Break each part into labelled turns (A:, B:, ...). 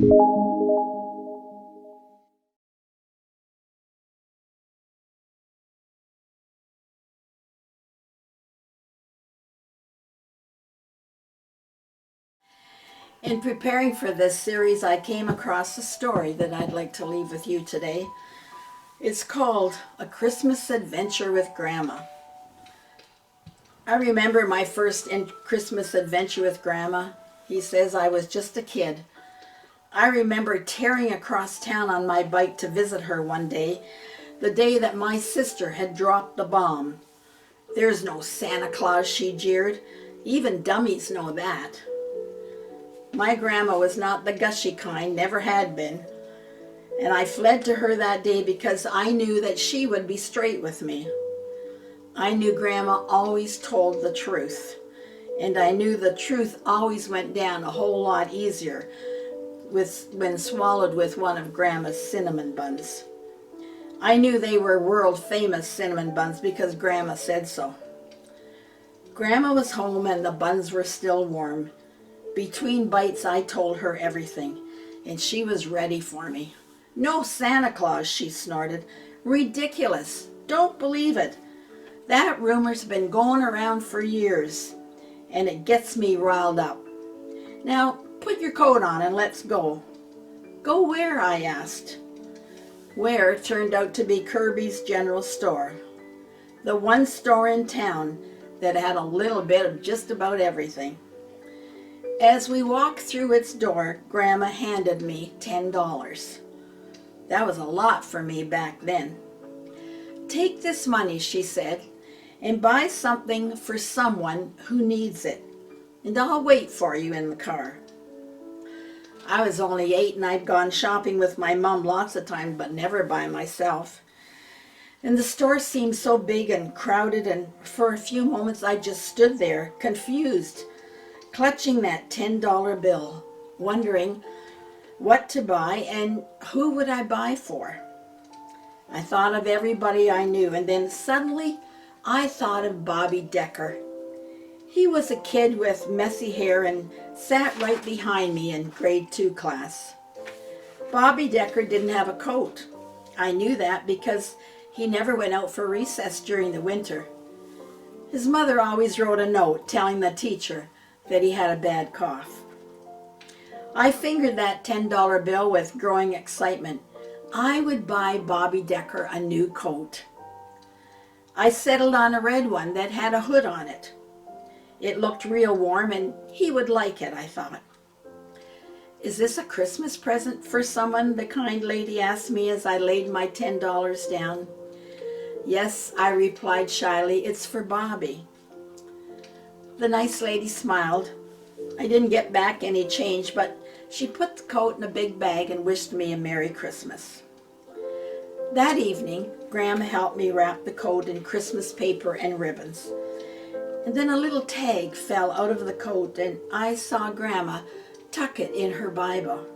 A: In preparing for this series, I came across a story that I'd like to leave with you today. It's called A Christmas Adventure with Grandma. I remember my first Christmas adventure with Grandma. He says I was just a kid. I remember tearing across town on my bike to visit her one day, the day that my sister had dropped the bomb. "There's no Santa Claus," she jeered. "Even dummies know that." My grandma was not the gushy kind, never had been, and I fled to her that day because I knew that she would be straight with me. I knew Grandma always told the truth, and I knew the truth always went down a whole lot easier when swallowed with one of Grandma's cinnamon buns. I knew they were world-famous cinnamon buns because Grandma said so. Grandma was home and the buns were still warm. Between bites, I told her everything, and she was ready for me. "No Santa Claus," she snorted. "Ridiculous. Don't believe it. That rumor's been going around for years, and it gets me riled up. Now, put your coat on and let's go." "Go where?" I asked. Where turned out to be Kirby's General Store, the one store in town that had a little bit of just about everything. As we walked through its door, Grandma handed me $10. That was a lot for me back then. "Take this money," she said, "and buy something for someone who needs it, and I'll wait for you in the car." I was only 8 and I'd gone shopping with my mom lots of times, but never by myself. And the store seemed so big and crowded, and for a few moments I just stood there, confused, clutching that $10 bill, wondering what to buy and who would I buy for. I thought of everybody I knew, and then suddenly I thought of Bobby Decker. He was a kid with messy hair and sat right behind me in grade 2 class. Bobby Decker didn't have a coat. I knew that because he never went out for recess during the winter. His mother always wrote a note telling the teacher that he had a bad cough. I fingered that $10 bill with growing excitement. I would buy Bobby Decker a new coat. I settled on a red one that had a hood on it. It looked real warm and he would like it, I thought. "Is this a Christmas present for someone?" the kind lady asked me as I laid my $10 down. "Yes," I replied shyly, "it's for Bobby." The nice lady smiled. I didn't get back any change, but she put the coat in a big bag and wished me a Merry Christmas. That evening, Grandma helped me wrap the coat in Christmas paper and ribbons. And then a little tag fell out of the coat, and I saw Grandma tuck it in her Bible.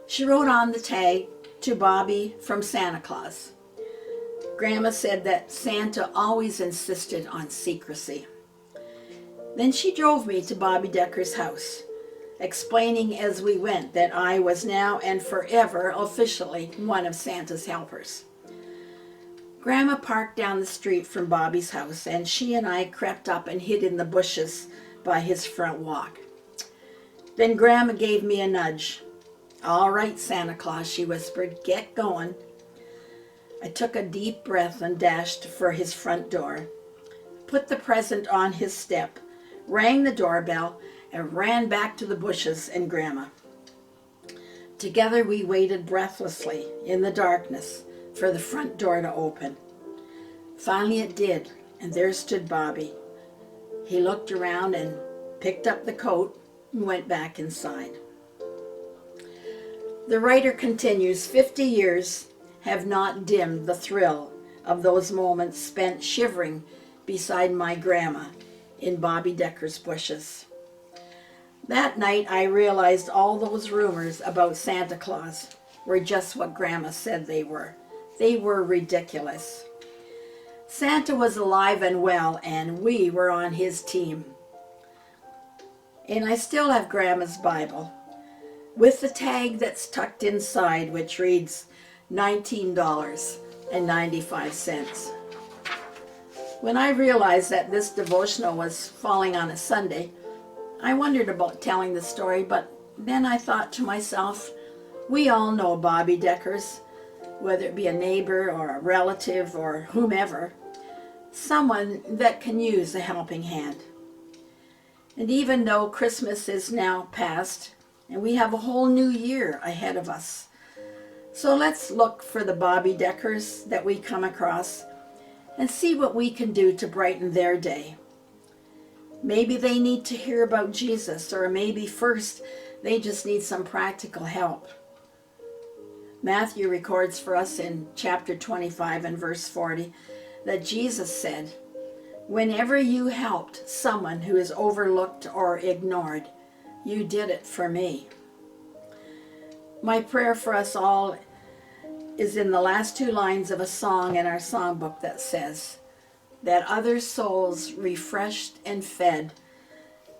A: She wrote on the tag, "To Bobby from Santa Claus." Grandma said that Santa always insisted on secrecy. Then she drove me to Bobby Decker's house, explaining as we went that I was now and forever officially one of Santa's helpers. Grandma parked down the street from Bobby's house, and she and I crept up and hid in the bushes by his front walk. Then Grandma gave me a nudge. "All right, Santa Claus," she whispered, "get going." I took a deep breath and dashed for his front door, put the present on his step, rang the doorbell, and ran back to the bushes and Grandma. Together we waited breathlessly in the darkness for the front door to open. Finally it did, and there stood Bobby. He looked around and picked up the coat and went back inside. The writer continues, 50 years have not dimmed the thrill of those moments spent shivering beside my grandma in Bobby Decker's bushes. That night I realized all those rumors about Santa Claus were just what Grandma said they were. They were ridiculous. Santa was alive and well, and we were on his team. And I still have Grandma's Bible. with the tag that's tucked inside, which reads $19.95. When I realized that this devotional was falling on a Sunday, I wondered about telling the story, but then I thought to myself, we all know Bobby Deckers, whether it be a neighbor or a relative or whomever, someone that can use a helping hand. And even though Christmas is now past, and we have a whole new year ahead of us, so let's look for the Bobby Deckers that we come across and see what we can do to brighten their day. Maybe they need to hear about Jesus, or maybe first they just need some practical help. Matthew records for us in chapter 25 and verse 40 that Jesus said, "Whenever you helped someone who is overlooked or ignored, you did it for me." My prayer for us all is in the last two lines of a song in our songbook that says, "That other souls refreshed and fed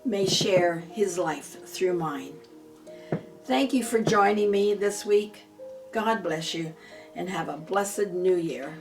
A: may share his life through mine." Thank you for joining me this week. God bless you, and have a blessed new year.